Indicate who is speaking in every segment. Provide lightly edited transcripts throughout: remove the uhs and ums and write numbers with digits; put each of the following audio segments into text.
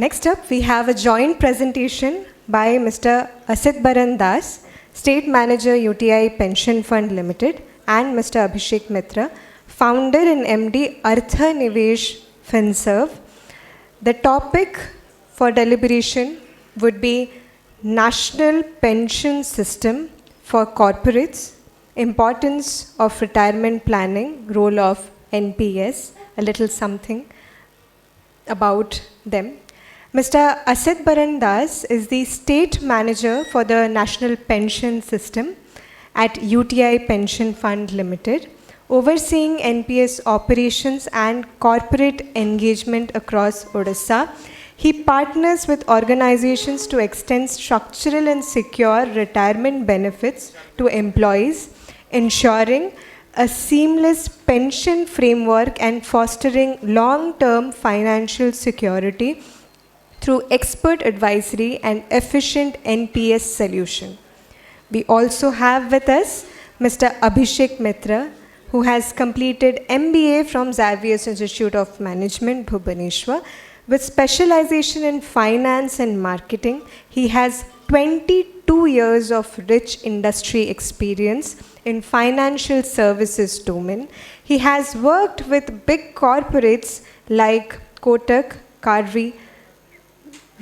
Speaker 1: Next up, we have a joint presentation by Mr. Asit Baran Dash, State Manager UTI Pension Fund Ltd, and Mr. Abhisek Mitrra, Founder and MD Artha Nivesh Finserve. The topic for deliberation would be National Pension System for Corporates, Importance of Retirement Planning, Role of NPS, a little something about them. Mr. Asit Baran Dash is the State Manager for the National Pension System at UTI Pension Fund Ltd, overseeing NPS operations and corporate engagement across Odisha. He partners with organizations to extend structural and secure retirement benefits to employees, ensuring a seamless pension framework and fostering long-term financial security through expert advisory and efficient NPS solution. We also have with us Mr. Abhisek Mitrra, who has completed MBA from Xavier's Institute of Management, Bhubaneswar, with specialization in finance and marketing. He has 22 years of rich industry experience in financial services domain. He has worked with big corporates like Kotak, Karvi,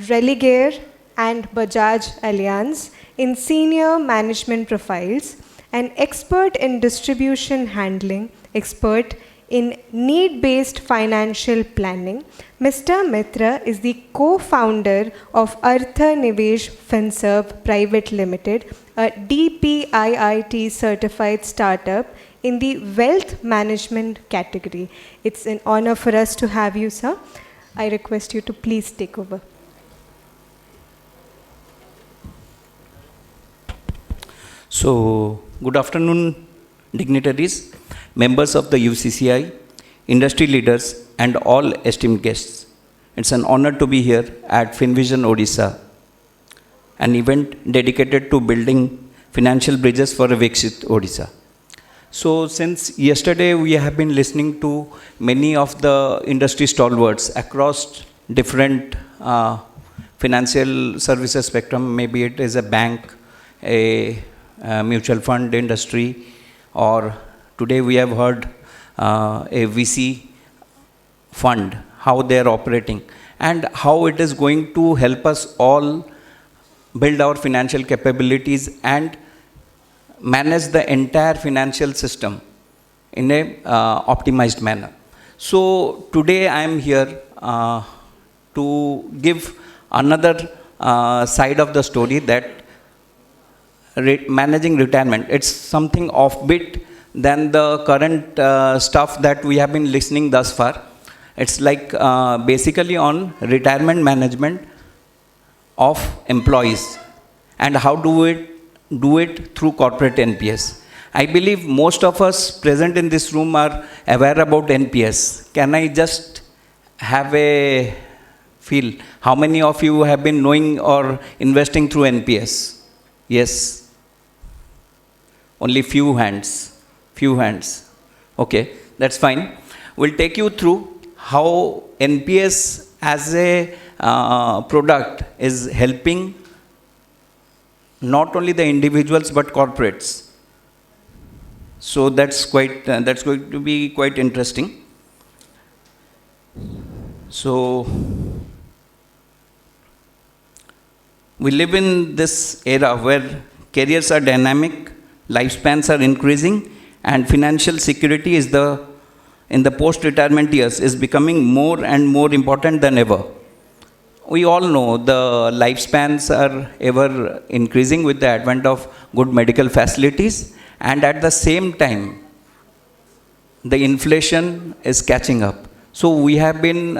Speaker 1: Religare and Bajaj Allianz in senior management profiles, an expert in distribution handling, expert in need-based financial planning. Mr. Mitrra is the co-founder of Artha Nivesh Finserve Private Limited, a DPIIT certified startup in the wealth management category. It's an honor for us to have you, sir. I request you to please take over.
Speaker 2: So, good afternoon, dignitaries, members of the UCCIL, industry leaders, and all esteemed guests. It's an honor to be here at FINVISION Odisha, an event dedicated to building financial bridges for a Viksit Odisha. So, since yesterday we have been listening to many of the industry stalwarts across different financial services spectrum, maybe it is a bank, a mutual fund industry, or today we have heard a VC fund, how they are operating and how it is going to help us all build our financial capabilities and manage the entire financial system in a optimized manner. So today I am here to give another side of the story, that managing retirement, it's something offbeat than the current stuff that we have been listening thus far. It's like basically on retirement management of employees and how do it through corporate NPS. I believe most of us present in this room are aware about NPS. Can I just have a feel? How many of you have been knowing or investing through NPS? Yes. Only few hands. Okay, that's fine. We'll take you through how NPS as a product is helping not only the individuals but corporates. So that's going to be quite interesting. So we live in this era where careers are dynamic, lifespans are increasing, and financial security is in the post-retirement years is becoming more and more important than ever. We all know the lifespans are ever increasing with the advent of good medical facilities, and at the same time, the inflation is catching up. So we have been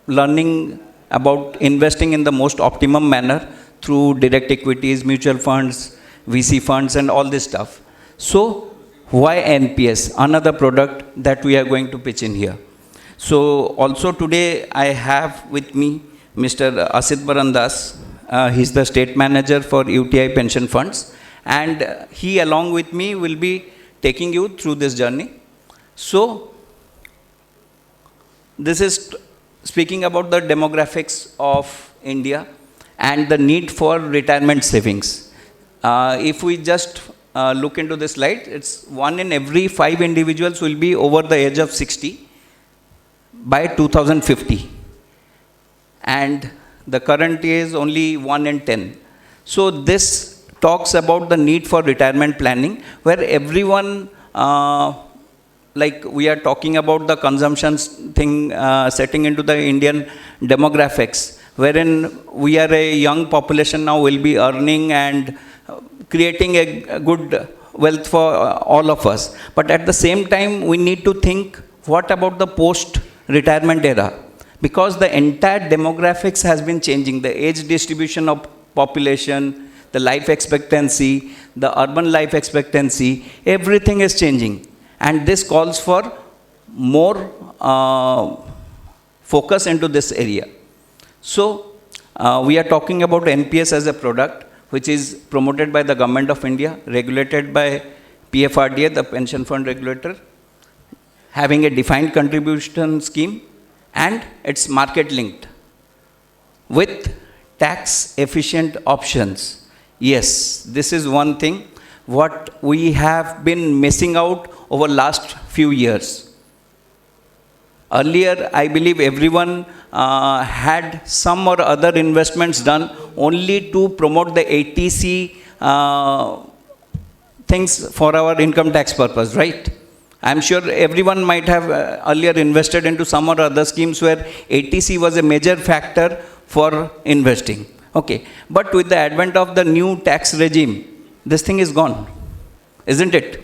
Speaker 2: learning about investing in the most optimum manner through direct equities, mutual funds, VC funds and all this stuff. So why NPS? Another product that we are going to pitch in here. So also today I have with me Mr. Asit Baran Dash. He's the State Manager for UTI Pension Funds, and he along with me will be taking you through this journey. So this is speaking about the demographics of India and the need for retirement savings. If we just look into this slide, it's 1 in every 5 individuals will be over the age of 60 by 2050. And the current is only 1 in 10. So this talks about the need for retirement planning, where everyone, like we are talking about the consumption thing, setting into the Indian demographics, wherein we are a young population now, will be earning and creating a good wealth for all of us. But at the same time, we need to think, what about the post-retirement era? Because the entire demographics has been changing. The age distribution of population, the life expectancy, the urban life expectancy, everything is changing. And this calls for more focus into this area. So, we are talking about NPS as a product, which is promoted by the Government of India, regulated by PFRDA, the pension fund regulator, having a defined contribution scheme, and it's market linked with tax efficient options. Yes, this is one thing what we have been missing out over last few years. Earlier, I believe everyone had some or other investments done only to promote the ATC things for our income tax purpose, right? I'm sure everyone might have earlier invested into some or other schemes where ATC was a major factor for investing. Okay, but with the advent of the new tax regime, this thing is gone, isn't it?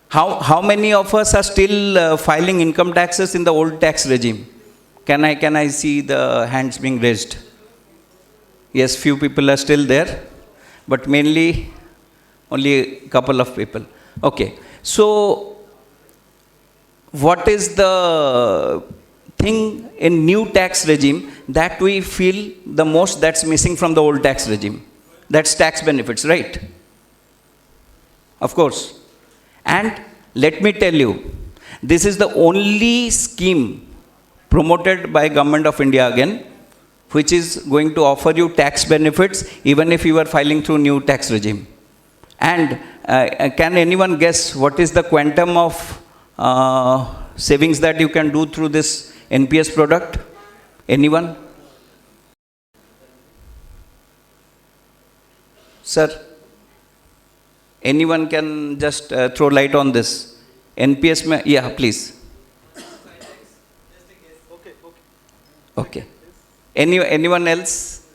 Speaker 2: How many of us are still filing income taxes in the old tax regime? Can I see the hands being raised? Yes, few people are still there, but mainly only a couple of people. Okay, so what is the thing in new tax regime that we feel the most that's missing from the old tax regime? That's tax benefits, right? Of course. And let me tell you, this is the only scheme promoted by Government of India again, which is going to offer you tax benefits even if you are filing through new tax regime. And can anyone guess what is the quantum of savings that you can do through this NPS product? Anyone? Sir? Anyone can just throw light on this? NPS, yeah, please. Okay. Anyone else?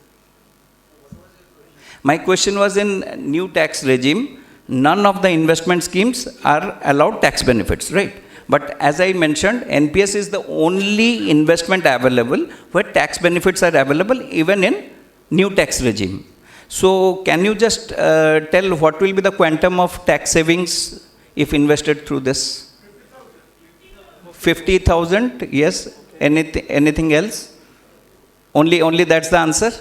Speaker 2: My question was, in new tax regime, none of the investment schemes are allowed tax benefits, right? But as I mentioned, NPS is the only investment available where tax benefits are available even in new tax regime. So can you just tell what will be the quantum of tax savings if invested through this? 50,000, yes. Anything else? Only that's the answer?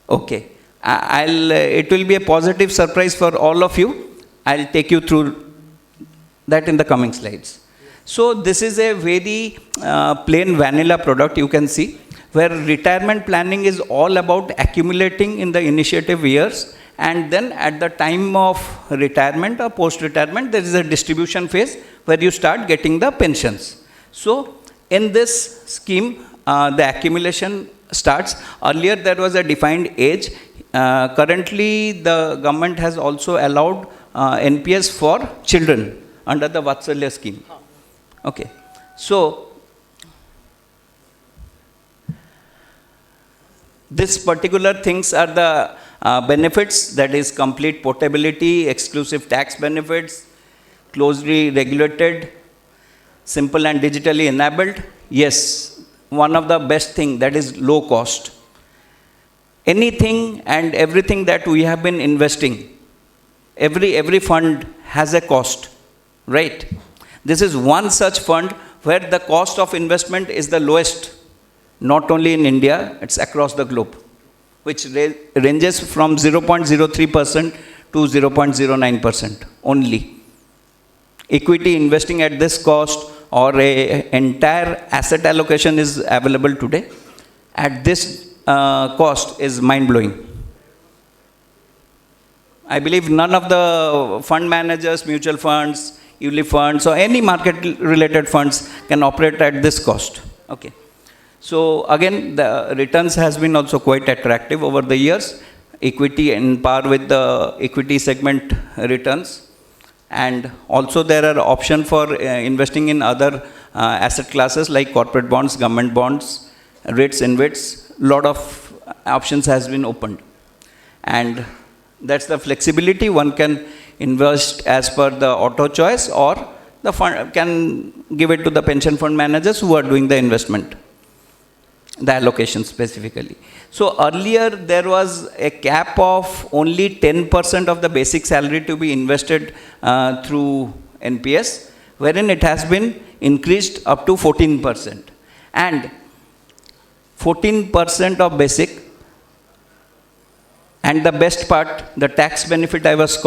Speaker 2: Okay. It will be a positive surprise for all of you. I'll take you through that in the coming slides. So this is a very plain vanilla product, you can see, where retirement planning is all about accumulating in the initiative years, and then at the time of retirement or post-retirement, there is a distribution phase where you start getting the pensions. So in this scheme, the accumulation starts. Earlier there was a defined age. Currently the government has also allowed NPS for children under the Vatsalya scheme. Okay. So this particular things are the benefits, that is complete portability, exclusive tax benefits, closely regulated, simple and digitally enabled. Yes, one of the best thing, that is low cost. Anything and everything that we have been investing, every fund has a cost, right? This is one such fund where the cost of investment is the lowest. Not only in India, it's across the globe, which ranges from 0.03% to 0.09% only. Equity investing at this cost or a entire asset allocation is available today at this cost is mind-blowing. I believe none of the fund managers, mutual funds, ULIP funds, or any market-related funds can operate at this cost. Okay. So again, the returns has been also quite attractive over the years. Equity in par with the equity segment returns. And also there are options for investing in other asset classes like corporate bonds, government bonds, REITs, InvITs. Lot of options has been opened. And that's the flexibility. One can invest as per the auto choice, or the fund can give it to the pension fund managers who are doing the investment, the allocation specifically. So earlier there was a cap of only 10% of the basic salary to be invested through NPS, wherein it has been increased up to 14%. And 14% of basic. And the best part, the tax benefit I was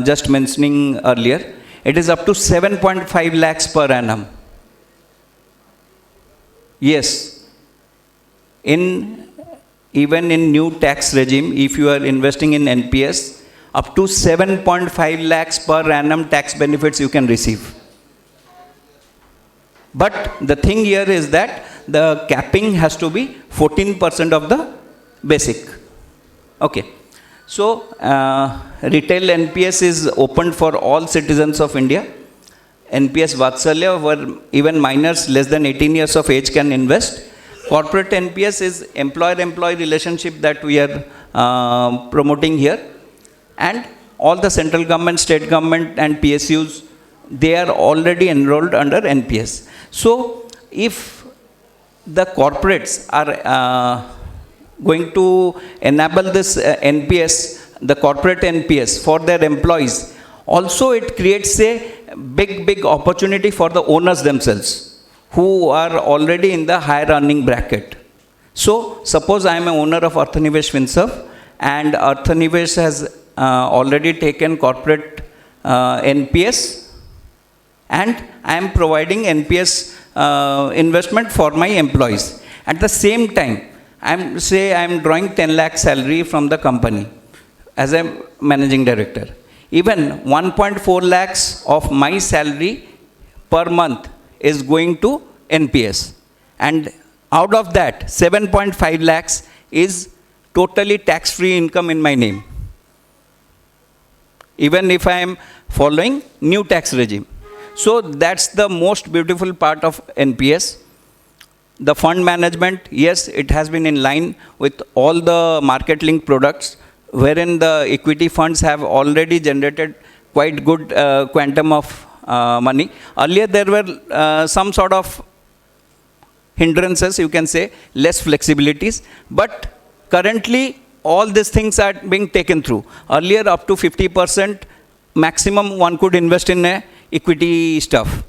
Speaker 2: just mentioning earlier, it is up to 7.5 lakhs per annum. Yes. Even in new tax regime, if you are investing in NPS, up to 7.5 lakhs per annum tax benefits you can receive. But the thing here is that the capping has to be 14% of the basic. Okay. So, retail NPS is opened for all citizens of India. NPS Vatsalya, where even minors less than 18 years of age can invest. Corporate NPS is employer-employee relationship that we are promoting here. And all the central government, state government and PSUs, they are already enrolled under NPS. So, if the corporates are going to enable this NPS, the corporate NPS for their employees, also it creates a big opportunity for the owners themselves who are already in the higher earning bracket. So suppose I am an owner of Artha Nivesh Finserve, and Artha Nivesh has already taken corporate NPS, and I am providing NPS investment for my employees. At the same time, I am drawing 10 lakh salary from the company as a managing director. Even 1.4 lakhs of my salary per month is going to NPS. And out of that, 7.5 lakhs is totally tax-free income in my name, even if I am following new tax regime. So that's the most beautiful part of NPS. The fund management, yes, it has been in line with all the market-linked products, wherein the equity funds have already generated quite good quantum of money. Earlier, there were some sort of hindrances, you can say, less flexibilities, but currently, all these things are being taken through. Earlier, up to 50% maximum one could invest in equity stuff.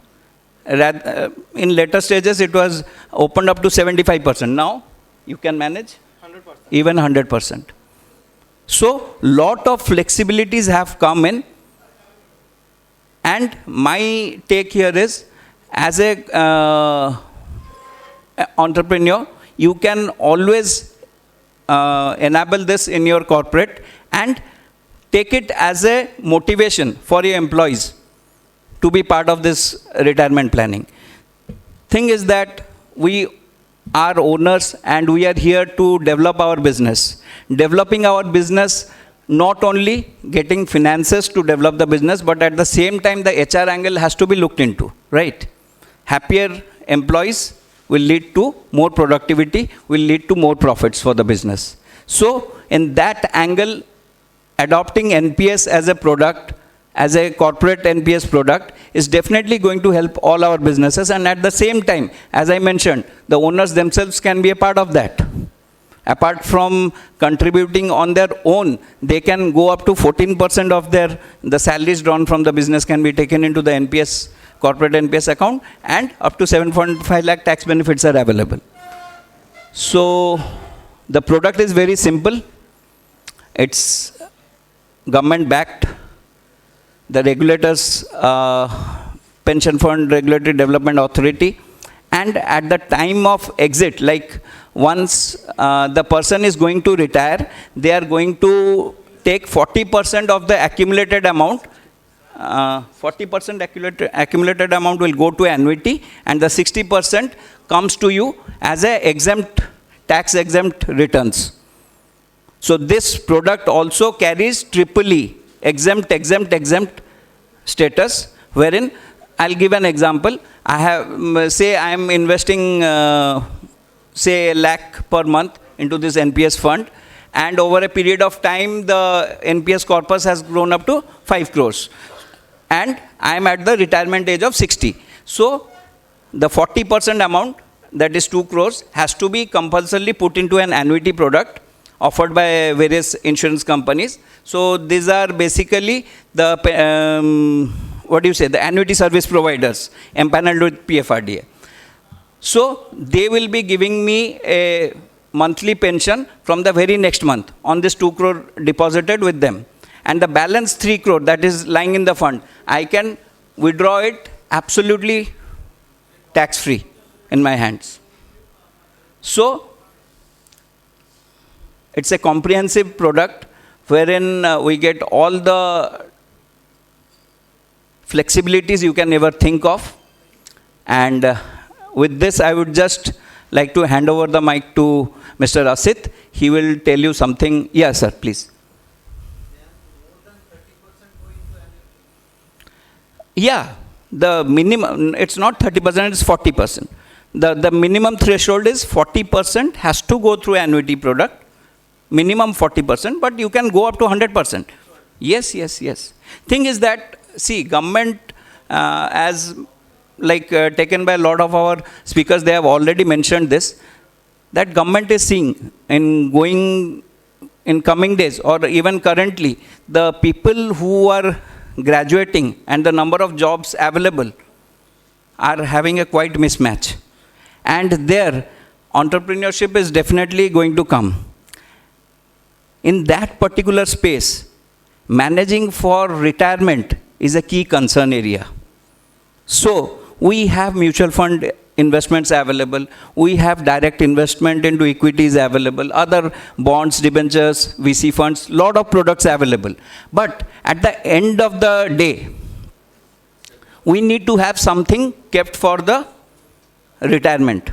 Speaker 2: In later stages, it was opened up to 75%. Now, you can manage 100%. Even 100%. So, lot of flexibilities have come in. And my take here is, as a entrepreneur, you can always enable this in your corporate and take it as a motivation for your employees to be part of this retirement planning. Thing is that we are owners and we are here to develop our business. Developing our business, not only getting finances to develop the business, but at the same time the HR angle has to be looked into, right? Happier employees will lead to more productivity, will lead to more profits for the business. So in that angle, adopting NPS as a product, as a corporate NPS product, is definitely going to help all our businesses. And at the same time, as I mentioned, the owners themselves can be a part of that. Apart from contributing on their own, they can go up to 14% of the salaries drawn from the business can be taken into the NPS, corporate NPS account, and up to 7.5 lakh tax benefits are available. So the product is very simple. It's government backed. The regulators Pension Fund Regulatory Development Authority. And at the time of exit, like once the person is going to retire, they are going to take 40% of the accumulated amount. 40% accumulated amount will go to annuity, and the 60% comes to you as a tax exempt returns. So this product also carries triple E, exempt status, wherein I'll give an example. I have, say I am investing, say a lakh per month into this NPS fund, and over a period of time, the NPS corpus has grown up to 5 crores. And I am at the retirement age of 60. So the 40% amount, that is 2 crores, has to be compulsorily put into an annuity product offered by various insurance companies. So these are basically the, the annuity service providers empaneled with PFRDA. So they will be giving me a monthly pension from the very next month on this 2 crore deposited with them. And the balance 3 crore that is lying in the fund, I can withdraw it absolutely tax-free in my hands. So it's a comprehensive product wherein we get all the flexibilities you can ever think of. And with this, I would just like to hand over the mic to Mr. Asit. He will tell you something. Yes, sir, please. Yeah, the minimum, it's not 30%, it's 40%. The minimum threshold is 40% has to go through annuity product, minimum 40%, but you can go up to 100%. Yes. Thing is that, see, government, as like taken by a lot of our speakers, they have already mentioned this, that government is seeing in coming days or even currently, the people who are graduating and the number of jobs available are having a quite mismatch. And there, entrepreneurship is definitely going to come. In that particular space, managing for retirement is a key concern area. So, we have mutual fund investments available, we have direct investment into equities available, other bonds, debentures, VC funds, lot of products available. But at the end of the day, we need to have something kept for the retirement,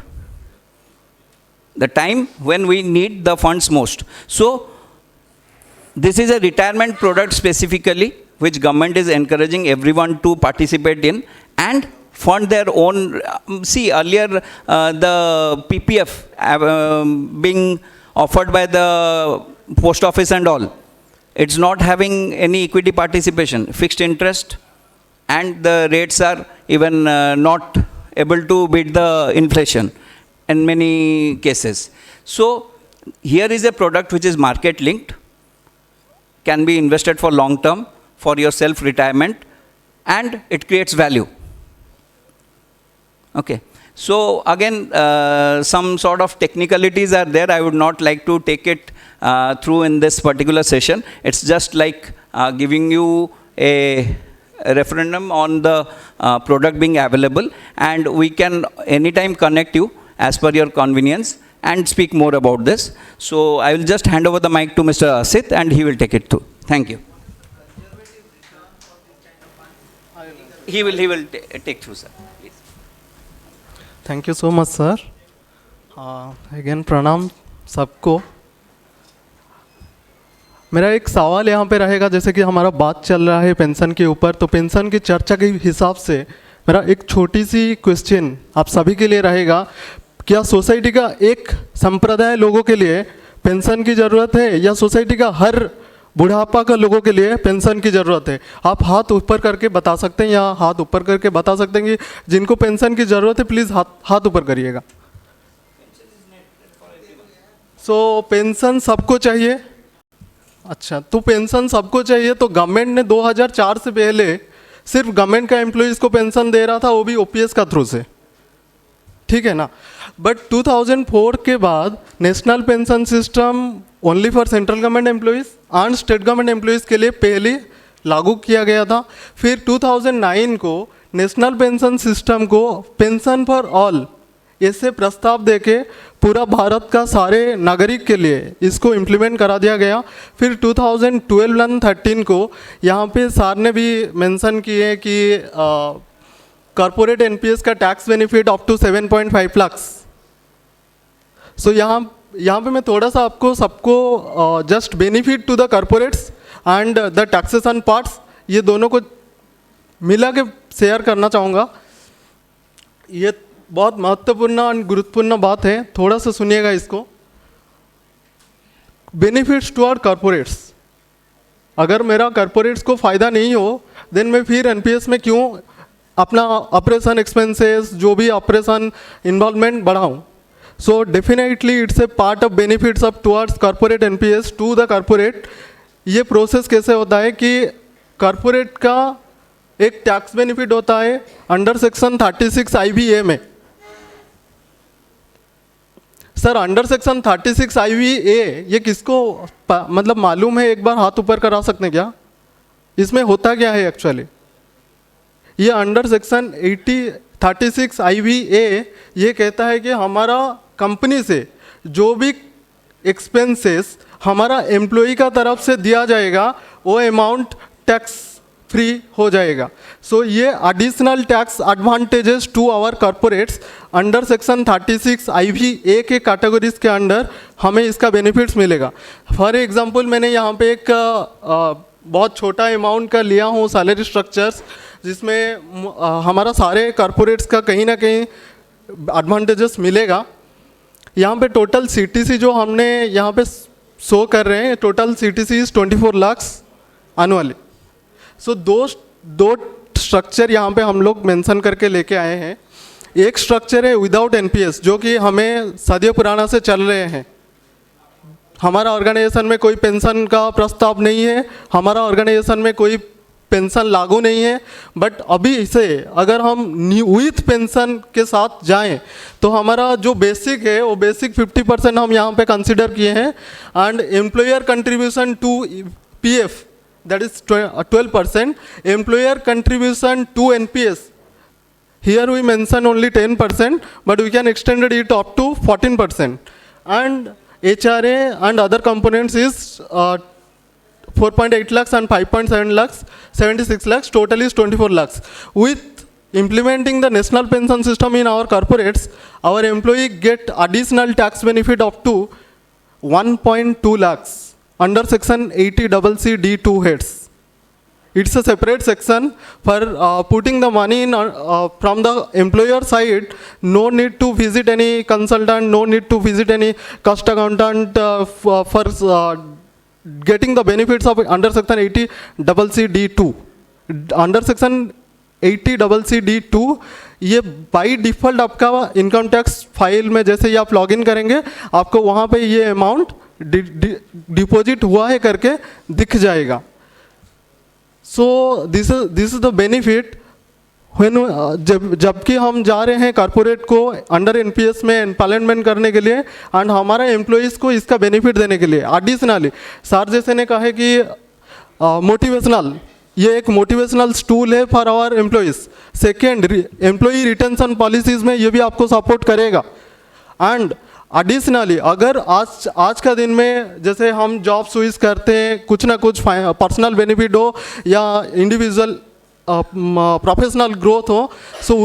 Speaker 2: the time when we need the funds most. So this is a retirement product specifically, which government is encouraging everyone to participate in and fund their own. See, earlier the PPF being offered by the post office and all, it's not having any equity participation, fixed interest, and the rates are even not able to beat the inflation in many cases. So here is a product which is market linked, can be invested for long term, for your self-retirement, and it creates value. Okay. So again, some sort of technicalities are there. I would not like to take it through in this particular session. It's just like giving you a referendum on the product being available, and we can anytime connect you as per your convenience and speak more about this. So I will just hand over the mic to Mr. Asit and he will take it through. Thank you. He will take through, sir. Please.
Speaker 3: Thank you so much, sir. Again, pranam सबको. मेरा एक सवाल यहाँ पे रहेगा, जैसे कि हमारा बात चल रहा है पेंशन के ऊपर, तो पेंशन की चर्चा के हिसाब से मेरा एक छोटी सी क्वेश्चन आप सभी के लिए रहेगा. क्या सोसाइटी का एक संप्रदाय लोगों के लिए पेंशन की ज़रूरत है या सोसाइटी का हर बुढ़ापा का लोगों के लिए पेंशन की ज़रूरत है? आप हाथ ऊपर करके बता सकते हैं या हाथ ऊपर करके बता सकते हैं कि जिनको पेंशन की ज़रूरत है प्लीज़ हाथ ऊपर करिएगा. सो पेंशन सबको चाहिए. अच्छा, तो पेंशन सबको चाहिए तो गवर्नमेंट ने 2004 से पहले सिर्फ गवर्नमेंट का एम्प्लॉइज़ को पेंशन दे रहा था, वो भी ओपीएस का थ्रू से, ठीक है ना. बट 2004 के बाद national pension system only for central government employees and state government employees के लिए पहली लागू किया गया था। फिर 2009 को नेशनल पेंशन सिस्टम को पेंशन फॉर ऑल ऐसे प्रस्ताव देके पूरा भारत का सारे नागरिक के लिए इसको इम्प्लीमेंट करा दिया गया। फिर 2012-13 को यहाँ पे सर ने भी मेंशन किए कि कॉर्पोरेट एनपीएस का tax benefit up to 7.5 lakh. So यहाँ पे मैं थोड़ा सा आपको सबको just benefit to the corporates and the taxation parts ये दोनों को मिला के शेयर करना चाहूँगा। ये बहुत महत्वपूर्ण और गुरुत्वपूर्ण बात है, थोड़ा सा सुनिएगा इसको। बेनिफिट्स टू आवर कॉर्पोरेट्स, अगर मेरा कॉर्पोरेट्स को फ़ायदा नहीं हो देन मैं फिर एनपीएस में क्यों अपना ऑपरेशन एक्सपेंसेस जो भी ऑपरेशन इन्वॉल्वमेंट बढ़ाऊँ। So definitely it's a part of benefits of towards corporate NPS to the corporate. ये प्रोसेस कैसे होता है कि कॉर्पोरेट का एक टैक्स बेनिफिट होता है अंडर सेक्शन 36 IVA में। सर अंडर सेक्शन 36 IVA ये किसको मतलब मालूम है? एक बार हाथ ऊपर करा सकते हैं क्या? इसमें होता क्या है एक्चुअली? ये अंडर सेक्शन 36 IVA ये कहता है कि हमारा कंपनी से जो भी एक्सपेंसेस हमारा एम्प्लॉई का तरफ से दिया जाएगा वो अमाउंट टैक्स फ्री हो जाएगा। सो ये additional tax advantages to our corporates under section 36 IVA के कैटेगरीज के अंडर हमें इसका बेनिफिट्स मिलेगा। फॉर एग्जांपल मैंने यहाँ पे एक बहुत छोटा अमाउंट का लिया हूँ सैलरी स्ट्रक्चर्स, जिसमें हमारा सारे कॉर्पोरेट्स का कहीं ना कहीं एडवांटेजेस मिलेगा। यहाँ पे टोटल CTC जो हमने यहाँ पे शो कर रहे हैं, total CTC is 24 lakh annually. So दो स्ट्रक्चर यहाँ पे हम लोग मेंशन करके लेके आए हैं। एक स्ट्रक्चर है विदाउट एनपीएस जो कि हमें सदियों पुराना से चल रहे हैं। हमारा ऑर्गेनाइजेशन में कोई पेंशन का प्रस्ताव नहीं है, हमारा ऑर्गेनाइजेशन में कोई पेंशन लागू नहीं है, बट अभी इसे अगर हम विथ पेंशन के साथ जाएं तो हमारा जो बेसिक है वो बेसिक 50% हम यहाँ पे कंसिडर किए हैं and employer contribution to PF that is 12%, employer contribution to NPS here we mention only 10%, but we can extend it up to 14%, and HRA and other components is 4.8 lakhs and 5.7 lakhs, 76 lakhs, total is 24 lakhs. With implementing the national pension system in our corporates, our employee get additional tax benefit up to 1.2 lakhs under section 80CC D2 heads. It's a separate section for putting the money in from the employer side. No need to visit any consultant, no need to visit any cost accountant for getting the benefits of under section 80CC D2. Under section 80CC D2 ये by default आपका income tax file में जैसे ही आप login करेंगे आपको वहाँ पे ये अमाउंट डिपॉजिट हुआ है करके दिख जाएगा। So this is the benefit when जबकि हम जा रहे हैं कॉर्पोरेट को अंडर एनपीएस में एम्पावरमेंट करने के लिए एंड हमारा एम्प्लॉइज़ को इसका बेनिफिट देने के लिए। एडिशनली सर जैसे ने कहा है कि मोटिवेशनल, ये एक मोटिवेशनल टूल है for our employees. Second, employee retention policies में ये भी आपको सपोर्ट करेगा। एंड एडिशनली अगर आज का दिन में जैसे हम जॉब स्विच करते हैं, कुछ ना कुछ पर्सनल बेनिफिट हो या इंडिविजुअल प्रोफेशनल ग्रोथ हो, सो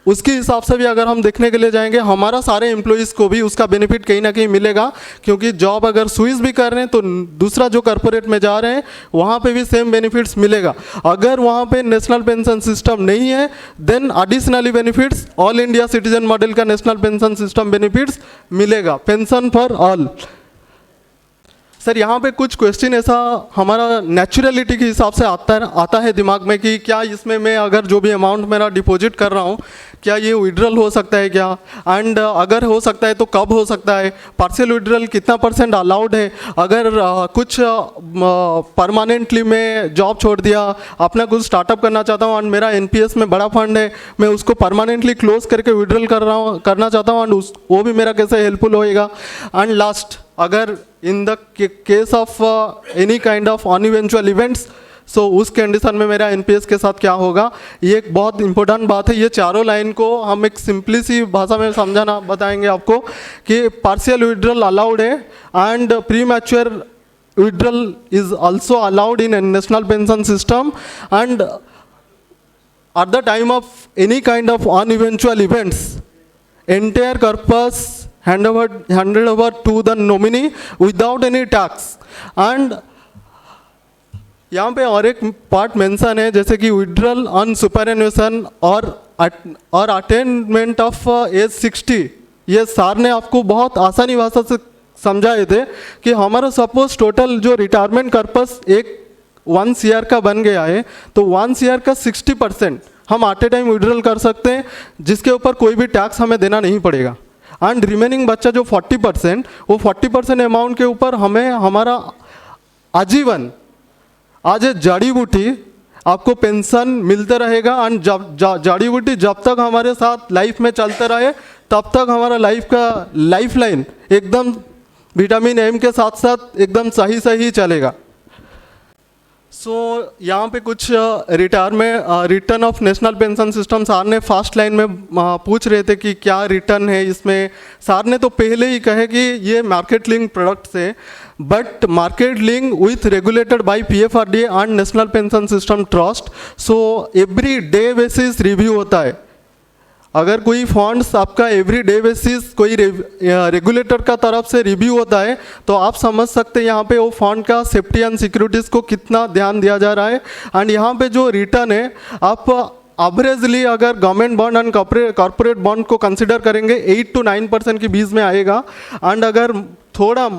Speaker 3: उसके हिसाब से भी अगर हम देखने के लिए जाएंगे हमारा सारे एम्प्लॉइज़ को भी उसका बेनिफिट कहीं ना कहीं मिलेगा, क्योंकि जॉब अगर स्विच भी कर रहे हैं तो दूसरा जो कॉर्पोरेट में जा रहे हैं वहाँ पे भी सेम बेनिफिट्स मिलेगा। अगर वहाँ पे नेशनल पेंशन सिस्टम नहीं है then additionally benefits all India citizen model का नेशनल पेंशन सिस्टम बेनिफिट्स मिलेगा, पेंशन फॉर ऑल। सर यहाँ पे कुछ क्वेश्चन ऐसा हमारा नेचुरलिटी के हिसाब से आता है दिमाग में कि क्या इसमें मैं अगर जो भी अमाउंट मेरा डिपॉजिट कर रहा हूँ क्या ये विड्रॉल हो सकता है क्या, एंड अगर हो सकता है तो कब हो सकता है, पार्शियल विड्रॉल कितना % अलाउड है, अगर कुछ परमानेंटली मैं जॉब छोड़ दिया, अपना कुछ स्टार्टअप करना चाहता हूँ एंड मेरा एनपीएस में बड़ा फंड है, मैं उसको परमानेंटली क्लोज करके विड्रॉल करना चाहता हूँ एंड वो भी मेरा कैसे हेल्पफुल होएगा। एंड लास्ट, अगर in the case of any kind of uneventful events so उस कंडीशन में मेरा एनपीएस के साथ क्या होगा, ये एक बहुत इंपॉर्टेंट बात है। ये चारों लाइन को हम एक सिंपली सी भाषा में समझाना बताएंगे आपको कि पार्शियल विड्रॉल अलाउड है and pre mature withdrawal is also allowed in national pension system, and at the time of any kind of uneventual events, entire corpus handed over to the nominee without any tax. And यहाँ पे और एक part mention है जैसे कि withdrawal on सुपरएन्यूएशन और attainment of as 60। ये sir ने आपको बहुत आसानी भाषा से समझाए थे कि हमारा सपोज टोटल जो रिटायरमेंट कर्पस एक 1 CR का बन गया है, तो 1 CR का 60% हम एट ए टाइम विड्रॉल कर सकते हैं, जिसके ऊपर कोई भी टैक्स हमें देना नहीं पड़ेगा। एंड रिमेनिंग बच्चा जो 40%, वो 40% अमाउंट के ऊपर हमें हमारा आजीवन आज जड़ी बूटी आपको पेंशन मिलते रहेगा। एंड जब जड़ी बूटी जब तक हमारे साथ लाइफ में चलते रहे तब तक हमारा लाइफ का लाइफ लाइन एकदम विटामिन एम के साथ साथ एकदम सही चलेगा। सो यहाँ पे कुछ return of national pension system sir ने फर्स्ट लाइन में पूछ रहे थे कि क्या रिटर्न है इसमें। सर ने तो पहले ही कहे कि ये मार्केट लिंक प्रोडक्ट्स है, but market link with regulated by PFRDA and national pension system trust. So every day basis review होता है। अगर कोई फंड्स आपका एवरी डे बेसिस कोई रेगुलेटर का तरफ से रिव्यू होता है, तो आप समझ सकते हैं यहाँ पे वो फंड का सेफ्टी एंड सिक्योरिटीज़ को कितना ध्यान दिया जा रहा है। एंड यहाँ पे जो रिटर्न है आप एवरेजली अगर government bond and corporate bond को कंसिडर करेंगे 8 to 9% के बीच में आएगा। एंड अगर थोड़ा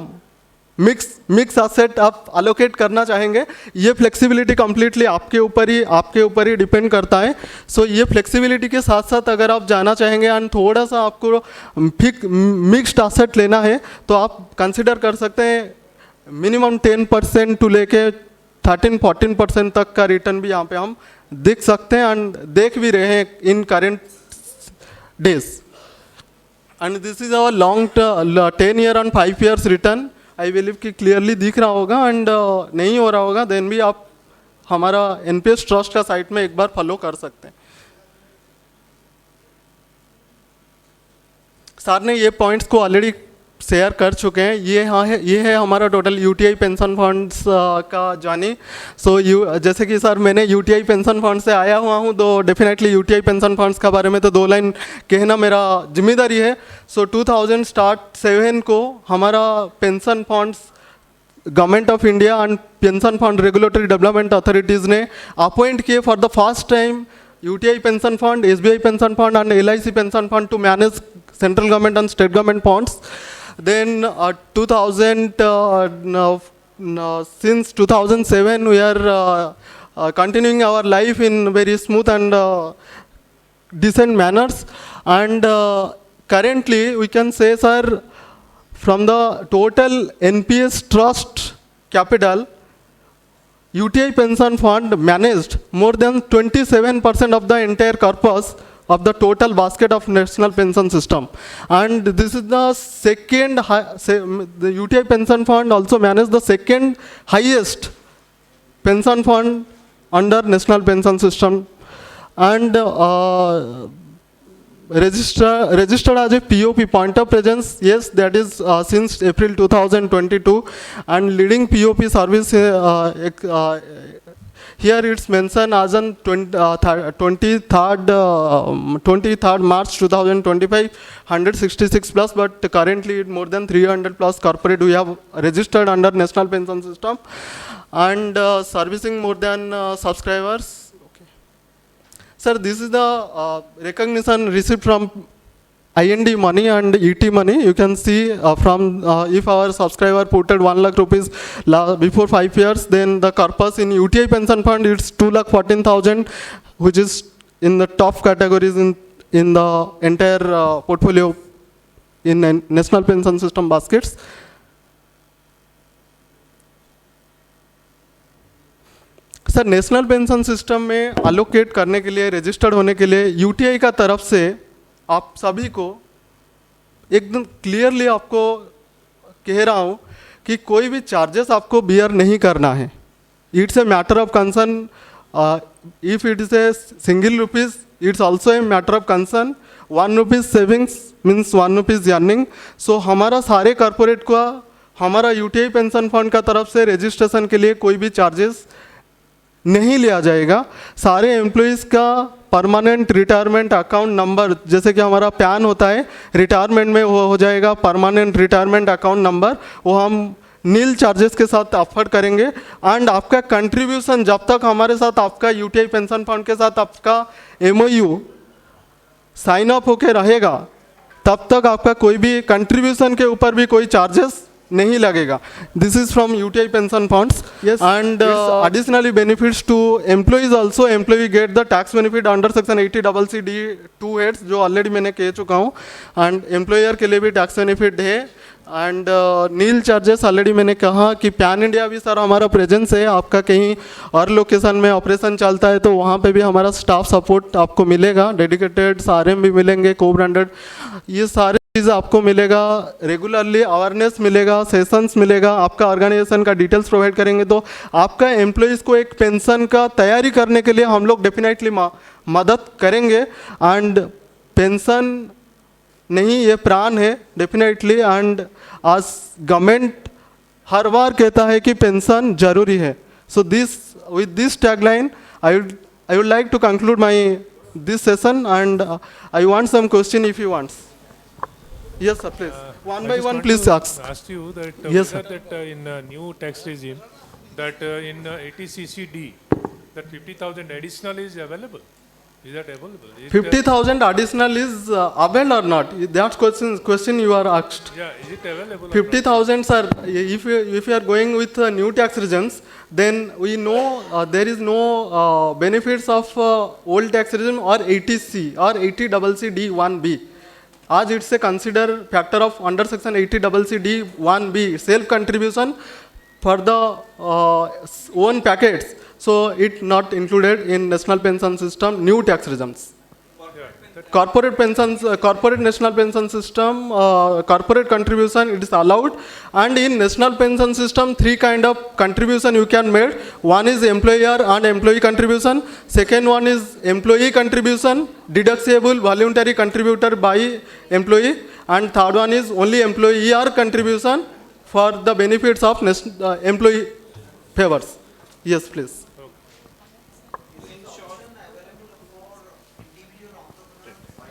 Speaker 3: मिक्स असेट आप अलोकेट करना चाहेंगे, ये फ्लेक्सिबिलिटी कम्प्लीटली आपके ऊपर ही डिपेंड करता है। सो ये फ्लेक्सिबिलिटी के साथ साथ अगर आप जाना चाहेंगे एंड थोड़ा सा आपको मिक्स्ड असेट लेना है, तो आप कंसिडर कर सकते हैं मिनिमम 10% टू लेके 13-14% तक का रिटर्न भी यहाँ पे हम देख सकते हैं एंड देख भी रहे हैं in current days. And this is our long 10 year and 5 years return. I believe कि क्लियरली दिख रहा होगा, एंड नहीं हो रहा होगा देन भी आप हमारा एनपीएस ट्रस्ट का साइट में एक बार फॉलो कर सकते हैं। सर ने ये पॉइंट्स को ऑलरेडी शेयर कर चुके हैं। ये है हमारा टोटल यूटीआई पेंशन फंड्स का जर्नी। सो जैसे कि सर मैंने यूटीआई पेंशन फंड से आया हुआ हूँ, तो डेफिनेटली यूटीआई पेंशन फंड्स के बारे में तो 2 लाइन कहना मेरा जिम्मेदारी है। सो 2007 को हमारा pension funds government of India and pension fund regulatory development authorities ने अपॉइंट किए for the first time UTI pension fund, SBI pension fund and LIC pension fund to manage central government and state government funds. Then 2000 since 2007 we are continuing our life in very smooth and decent manners, and currently we can say, sir, from the total NPS trust capital, UTI Pension Fund managed more than 27% of the entire corpus of the total basket of national pension system. And this is the second the UTI Pension Fund also managed the second highest pension fund under national pension system, and registered as a POP, point of presence, yes, that is since April 2022, and leading POP service here it's mentioned as on 23rd March 2025, 166 plus, but currently more than 300 plus corporate we have registered under national pension system, and servicing more than subscribers. Okay. Sir, this is the recognition received from IND money and ET money. You can see from if our subscriber putted 1 lakh rupees before 5 years, then the corpus in UTI Pension Fund it's 2,14,000, which is in the top categories in the entire portfolio in national pension system baskets. Sir, national pension system में allocate करने के लिए, registered होने के लिए UTI का तरफ से आप सभी को एकदम क्लियरली आपको कह रहा हूँ कि कोई भी चार्जेस आपको बियर नहीं करना है। it's a matter of concern. If it is a single rupees, it's also a matter of concern. 1 rupees savings means 1 rupees earning. So हमारा सारे कॉर्पोरेट का हमारा यूटीआई पेंशन फंड का तरफ से रजिस्ट्रेशन के लिए कोई भी चार्जेस नहीं लिया जाएगा. सारे एम्प्लॉइज़ का परमानेंट रिटायरमेंट अकाउंट नंबर, जैसे कि हमारा पैन होता है रिटायरमेंट में, वो हो जाएगा परमानेंट रिटायरमेंट अकाउंट नंबर, वो हम नील चार्जेस के साथ अफोर्ड करेंगे. एंड आपका कंट्रीब्यूशन जब तक हमारे साथ आपका यूटीआई पेंशन फंड के साथ आपका एमओयू साइन अप होके रहेगा, तब तक आपका कोई भी कंट्रीब्यूशन के ऊपर भी कोई चार्जेस नहीं लगेगा. This is from UTI pension funds. And additionally benefits to employees also. Employee get the tax benefit under section 80CC D2 heads जो ऑलरेडी मैंने कह चुका हूँ. एंड एम्प्लॉयर के लिए भी टैक्स बेनिफिट है. एंड नील चार्जेस ऑलरेडी मैंने कहा कि पैन इंडिया भी सर हमारा प्रेजेंस है. आपका कहीं और लोकेशन में ऑपरेशन चलता है तो वहाँ पे भी हमारा स्टाफ सपोर्ट आपको मिलेगा. डेडिकेटेड आरएम भी मिलेंगे, को ब्रांडेड, ये सारे चीज़ आपको मिलेगा. रेगुलरली अवेयरनेस मिलेगा, सेशंस मिलेगा. आपका ऑर्गेनाइजेशन का डिटेल्स प्रोवाइड करेंगे. तो आपका एम्प्लॉयज़ को एक पेंशन का तैयारी करने के लिए हम लोग डेफिनेटली मदद करेंगे. एंड पेंशन नहीं, ये प्राण है डेफिनेटली. एंड आज गवर्नमेंट हर बार कहता है कि पेंशन जरूरी है. So this with this tagline I would like to conclude my this session. And I want some question if you want. Yes, sir, please. One by one, please ask.
Speaker 4: Asked you that
Speaker 3: Yes, sir.
Speaker 4: that in new tax regime, that in 80CC/D, that 50,000 additional is available. Is that available?
Speaker 3: 50,000 additional is available or not? That's question you are asked.
Speaker 4: Yeah, is it available?
Speaker 3: 50,000, sir. If you are going with new tax regimes, then we know there is no benefits of old tax regime or 80C or 80CC D1B. As it's a consider factor of under section 80CC D1B self contribution for the own packets, so it not included in national pension system new tax regimes. Corporate pensions, corporate national pension system, corporate contribution it is allowed. And in national pension system 3 kind of contribution you can make. One is employer and employee contribution. Second one is employee contribution deductible voluntary contributor by employee. And third one is only employer contribution for the benefits of employee favors. Yes, please.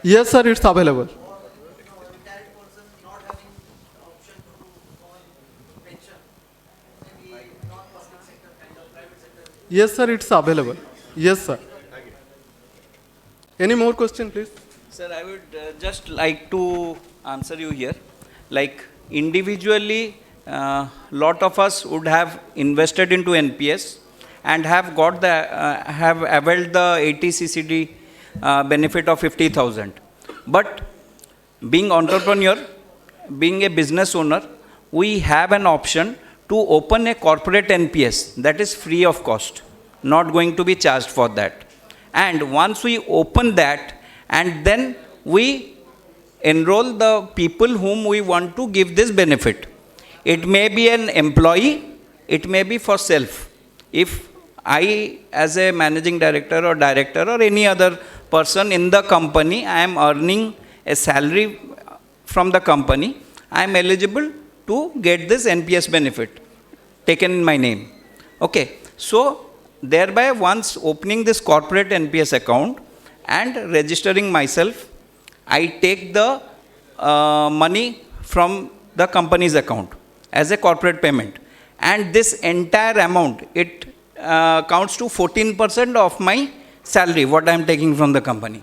Speaker 3: Yes, sir, it's available. Yes, sir, it's available. Yes, sir. Any more question, please?
Speaker 2: Sir, I would just like to answer you here. Like individually, lot of us would have invested into NPS and have got the have availed the 80CC/D benefit of 50,000. But being entrepreneur, being a business owner, we have an option to open a corporate NPS that is free of cost, not going to be charged for that. And once we open that, and then we enroll the people whom we want to give this benefit. It may be an employee, it may be for self. If I, as a managing director or director or any other person in the company, I am earning a salary from the company, I am eligible to get this NPS benefit taken in my name. Okay, so thereby once opening this corporate NPS account and registering myself, I take the money from the company's account as a corporate payment, and this entire amount, it counts to 14% of my salary, what I am taking from the company.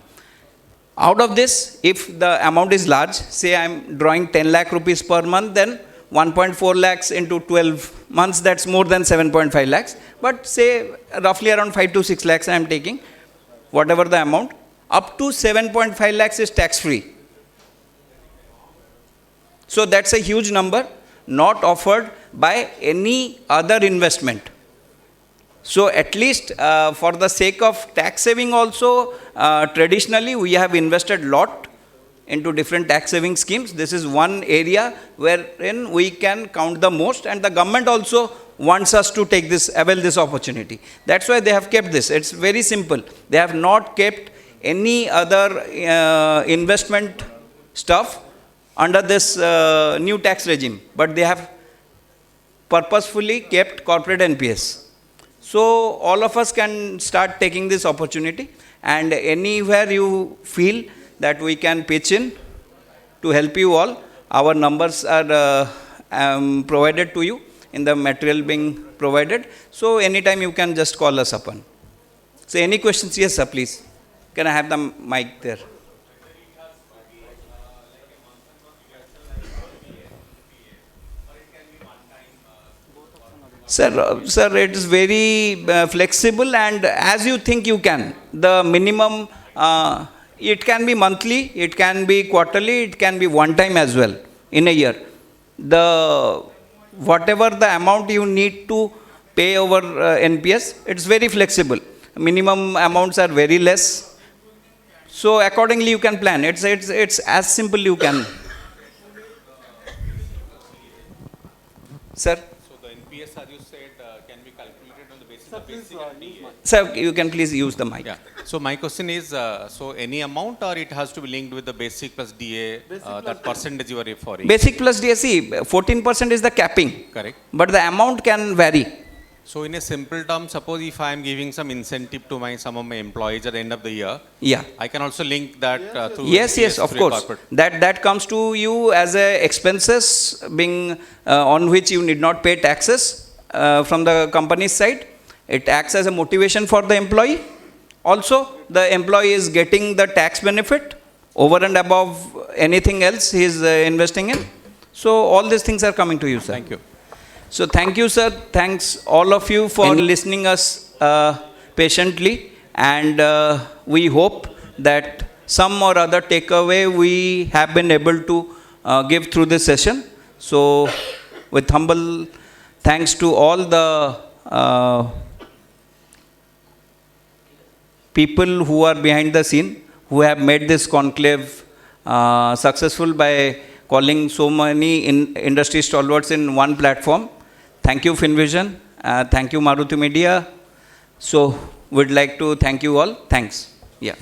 Speaker 2: Out of this, if the amount is large, say I am drawing 10 lakh rupees per month, then 1.4 lakhs into 12 months, that's more than 7.5 lakhs. But say roughly around 5 to 6 lakhs I am taking, whatever the amount, up to 7.5 lakhs is tax free. So that's a huge number, not offered by any other investment. So at least for the sake of tax saving also, traditionally we have invested lot into different tax saving schemes. This is one area wherein we can count the most, and the government also wants us to take this, avail this opportunity. That's why they have kept this. It's very simple. They have not kept any other investment stuff under this new tax regime, but they have purposefully kept corporate NPS. So all of us can start taking this opportunity, and anywhere you feel that we can pitch in to help you all, our numbers are provided to you in the material being provided. So anytime you can just call us upon. So any questions? Yes, sir, please. Can I have the mic there? Sir, it is very flexible, and as you think you can. The minimum, it can be monthly, it can be quarterly, it can be one time as well in a year. Whatever the amount you need to pay over NPS, it's very flexible. Minimum amounts are very less. So accordingly you can plan. It's as simple you can. Sir?
Speaker 5: NPS, as you said, can be calculated on the basis of basic and DA.
Speaker 2: Sir, you can please use the mic.
Speaker 5: Yeah. So my question is, so any amount, or it has to be linked with the basic plus DA, that percentage you are referring?
Speaker 2: Basic plus DA, see, 14% is the capping.
Speaker 5: Correct.
Speaker 2: But the amount can vary.
Speaker 5: So in a simple term, suppose if I am giving some incentive to some of my employees at the end of the year,
Speaker 2: Yeah.
Speaker 5: I can also link that through
Speaker 2: Yes, of
Speaker 5: through a
Speaker 2: course.
Speaker 5: corporate.
Speaker 2: That comes to you as a expenses being on which you need not pay taxes from the company's side. It acts as a motivation for the employee. Also, the employee is getting the tax benefit over and above anything else he is investing in. So all these things are coming to you, sir.
Speaker 5: Thank you.
Speaker 2: So thank you, sir. Thanks all of you for listening us patiently, and we hope that some or other takeaway we have been able to give through this session. So with humble thanks to all the people who are behind the scene, who have made this conclave successful by calling so many industry stalwarts in one platform. Thank you, FinVision. Thank you, Maruti Media. So we'd like to thank you all. Thanks. Yeah.